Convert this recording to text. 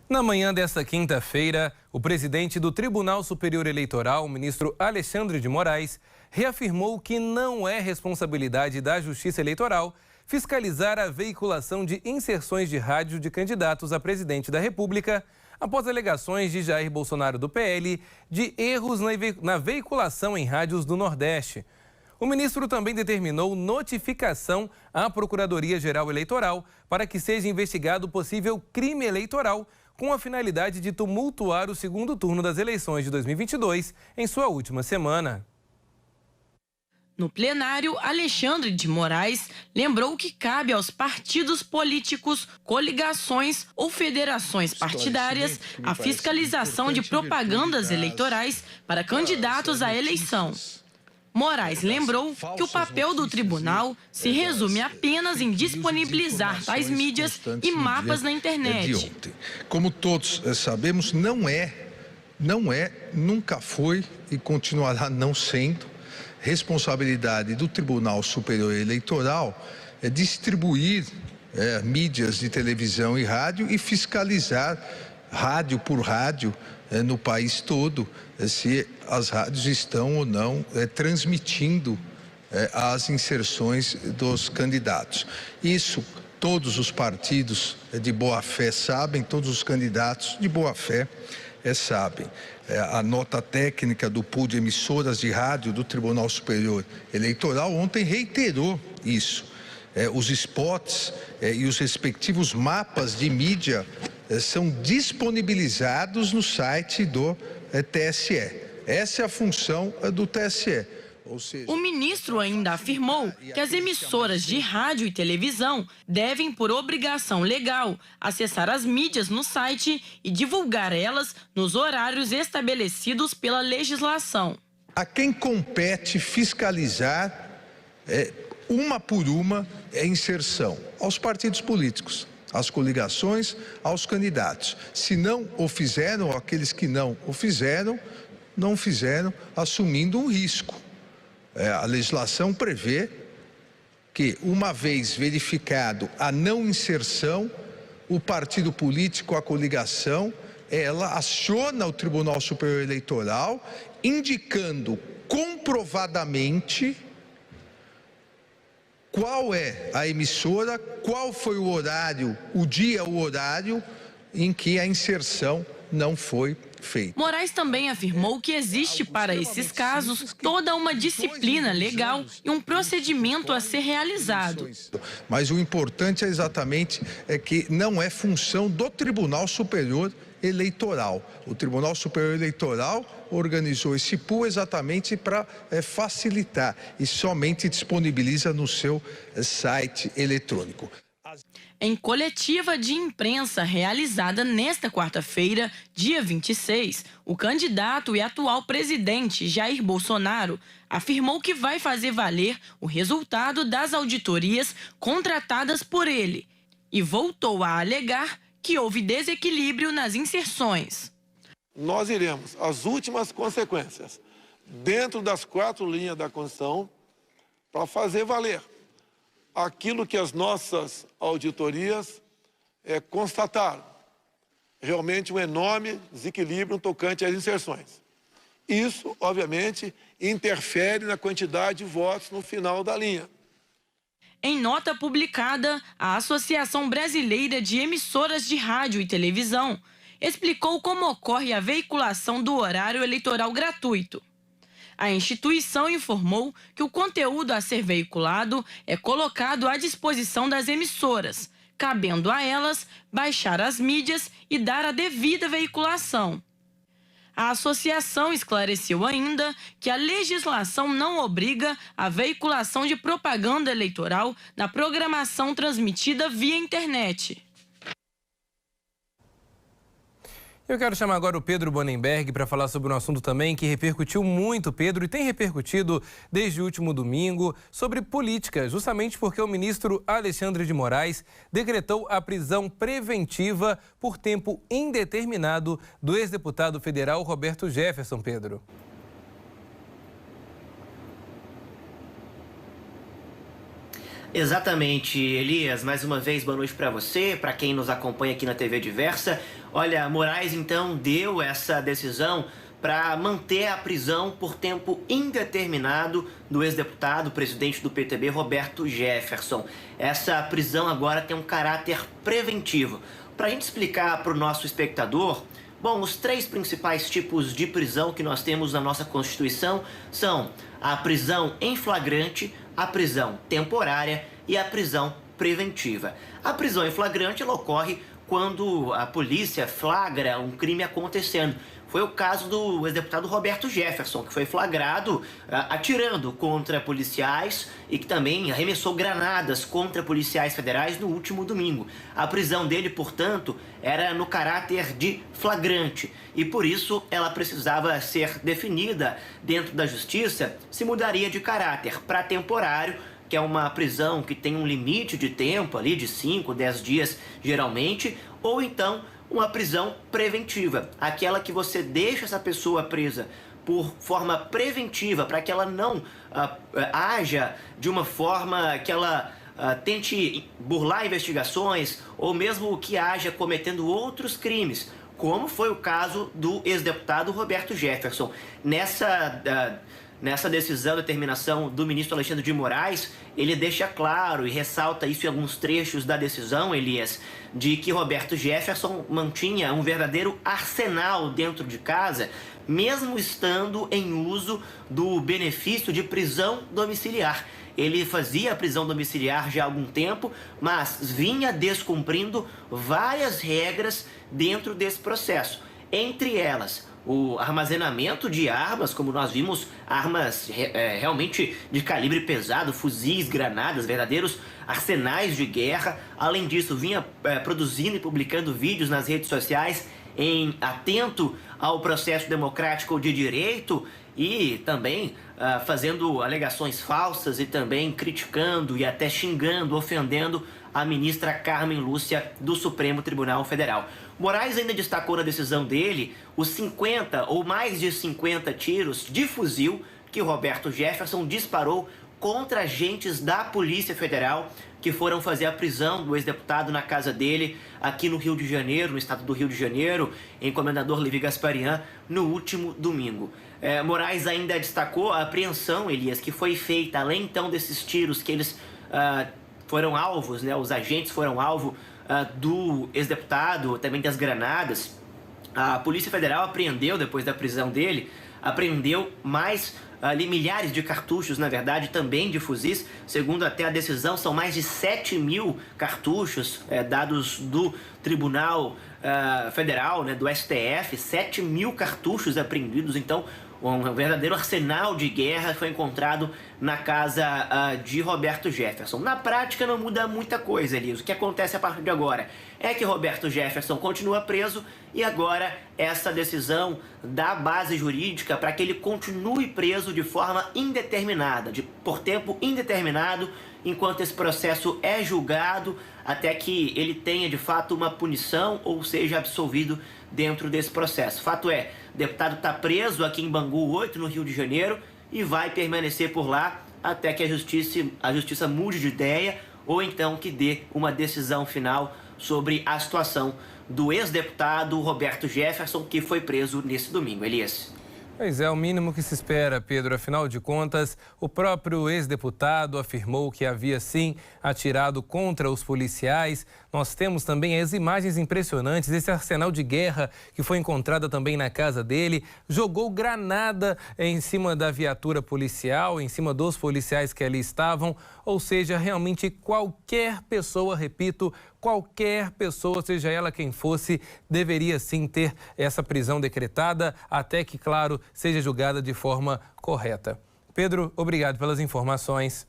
Na manhã desta quinta-feira, o presidente do Tribunal Superior Eleitoral, o ministro Alexandre de Moraes, reafirmou que não é responsabilidade da Justiça Eleitoral fiscalizar a veiculação de inserções de rádio de candidatos a presidente da República, após alegações de Jair Bolsonaro do PL de erros na veiculação em rádios do Nordeste. O ministro também determinou notificação à Procuradoria-Geral Eleitoral para que seja investigado possível crime eleitoral com a finalidade de tumultuar o segundo turno das eleições de 2022 em sua última semana. No plenário, Alexandre de Moraes lembrou que cabe aos partidos políticos, coligações ou federações partidárias a fiscalização de propagandas eleitorais para candidatos à eleição. Moraes lembrou que o papel do tribunal se resume apenas em disponibilizar tais mídias e mapas na internet. Como todos sabemos, nunca foi e continuará não sendo responsabilidade do Tribunal Superior Eleitoral distribuir mídias de televisão e rádio e fiscalizar rádio por rádio no país todo se as rádios estão ou não transmitindo as inserções dos candidatos. Isso todos os partidos de boa-fé sabem, todos os candidatos de boa-fé sabem. A nota técnica do pool de emissoras de rádio do Tribunal Superior Eleitoral ontem reiterou isso. Os spots e os respectivos mapas de mídia são disponibilizados no site do TSE. Essa é a função do TSE. O ministro ainda afirmou que as emissoras de rádio e televisão devem, por obrigação legal, acessar as mídias no site e divulgar elas nos horários estabelecidos pela legislação. A quem compete fiscalizar, uma por uma, a inserção aos partidos políticos, às coligações, aos candidatos. Se não o fizeram, aqueles que não o fizeram, não fizeram, assumindo um risco. A legislação prevê que, uma vez verificado a não inserção, o partido político, a coligação, ela aciona o Tribunal Superior Eleitoral, indicando comprovadamente qual é a emissora, qual foi o horário, o horário em que a inserção não foi feita. Moraes também afirmou que existe para esses casos toda uma disciplina legal e um procedimento a ser realizado. Mas o importante é exatamente que não é função do Tribunal Superior Eleitoral. O Tribunal Superior Eleitoral organizou esse pool exatamente para facilitar e somente disponibiliza no seu site eletrônico. Em coletiva de imprensa realizada nesta quarta-feira, dia 26, o candidato e atual presidente Jair Bolsonaro afirmou que vai fazer valer o resultado das auditorias contratadas por ele e voltou a alegar que houve desequilíbrio nas inserções. Nós iremos às últimas consequências, dentro das 4 linhas da Constituição, para fazer valer aquilo que as nossas auditorias constataram. Realmente um enorme desequilíbrio tocante às inserções. Isso, obviamente, interfere na quantidade de votos no final da linha. Em nota publicada, a Associação Brasileira de Emissoras de Rádio e Televisão explicou como ocorre a veiculação do horário eleitoral gratuito. A instituição informou que o conteúdo a ser veiculado é colocado à disposição das emissoras, cabendo a elas baixar as mídias e dar a devida veiculação. A associação esclareceu ainda que a legislação não obriga a veiculação de propaganda eleitoral na programação transmitida via internet. Eu quero chamar agora o Pedro Bonenberg para falar sobre um assunto também que repercutiu muito, Pedro, e tem repercutido desde o último domingo, sobre política, justamente porque o ministro Alexandre de Moraes decretou a prisão preventiva por tempo indeterminado do ex-deputado federal Roberto Jefferson, Pedro. Exatamente, Elias. Mais uma vez, boa noite para você, para quem nos acompanha aqui na TV Diversa. Olha, Moraes então deu essa decisão para manter a prisão por tempo indeterminado do ex-deputado, presidente do PTB, Roberto Jefferson. Essa prisão agora tem um caráter preventivo. Para a gente explicar para o nosso espectador, bom, os 3 principais tipos de prisão que nós temos na nossa Constituição são a prisão em flagrante, a prisão temporária e a prisão preventiva. A prisão em flagrante ela ocorre quando a polícia flagra um crime acontecendo. Foi o caso do ex-deputado Roberto Jefferson, que foi flagrado atirando contra policiais e que também arremessou granadas contra policiais federais no último domingo. A prisão dele, portanto, era no caráter de flagrante e por isso ela precisava ser definida dentro da justiça, se mudaria de caráter para temporário, que é uma prisão que tem um limite de tempo ali de 5, 10 dias geralmente, ou então uma prisão preventiva, aquela que você deixa essa pessoa presa por forma preventiva, para que ela não haja de uma forma que ela tente burlar investigações ou mesmo que haja cometendo outros crimes, como foi o caso do ex-deputado Roberto Jefferson. Nessa decisão, determinação do ministro Alexandre de Moraes, ele deixa claro e ressalta isso em alguns trechos da decisão, Elias, de que Roberto Jefferson mantinha um verdadeiro arsenal dentro de casa, mesmo estando em uso do benefício de prisão domiciliar. Ele fazia a prisão domiciliar já há algum tempo, mas vinha descumprindo várias regras dentro desse processo. Entre elas, o armazenamento de armas, como nós vimos, armas realmente de calibre pesado, fuzis, granadas, verdadeiros arsenais de guerra. Além disso, vinha produzindo e publicando vídeos nas redes sociais atento ao processo democrático de direito e também fazendo alegações falsas e também criticando e até xingando, ofendendo a ministra Carmen Lúcia do Supremo Tribunal Federal. Moraes ainda destacou na decisão dele os 50 ou mais de 50 tiros de fuzil que Roberto Jefferson disparou contra agentes da Polícia Federal que foram fazer a prisão do ex-deputado na casa dele aqui no Rio de Janeiro, no estado do Rio de Janeiro, em Comendador Levi Gasparian, no último domingo. Moraes ainda destacou a apreensão, Elias, que foi feita, além então desses tiros que eles foram alvos, né, os agentes foram alvo do ex-deputado, também das granadas. A Polícia Federal apreendeu, depois da prisão dele, apreendeu mais milhares de cartuchos, na verdade, também de fuzis. Segundo até a decisão, são mais de 7.000 cartuchos dados do Tribunal Federal, né, do STF, 7.000 cartuchos apreendidos. Então, um verdadeiro arsenal de guerra foi encontrado na casa de Roberto Jefferson. Na prática não muda muita coisa, Elias. O que acontece a partir de agora é que Roberto Jefferson continua preso e agora essa decisão dá base jurídica para que ele continue preso de forma indeterminada, por tempo indeterminado, enquanto esse processo é julgado, até que ele tenha de fato uma punição ou seja absolvido dentro desse processo. Fato é, o deputado está preso aqui em Bangu 8, no Rio de Janeiro, e vai permanecer por lá até que a justiça mude de ideia ou então que dê uma decisão final sobre a situação do ex-deputado Roberto Jefferson, que foi preso nesse domingo. Elias. Pois é, o mínimo que se espera, Pedro. Afinal de contas, o próprio ex-deputado afirmou que havia sim atirado contra os policiais. Nós temos também as imagens impressionantes, esse arsenal de guerra que foi encontrada também na casa dele. Jogou granada em cima da viatura policial, em cima dos policiais que ali estavam. Ou seja, realmente qualquer pessoa, repito, qualquer pessoa, seja ela quem fosse, deveria sim ter essa prisão decretada, até que, claro, seja julgada de forma correta. Pedro, obrigado pelas informações.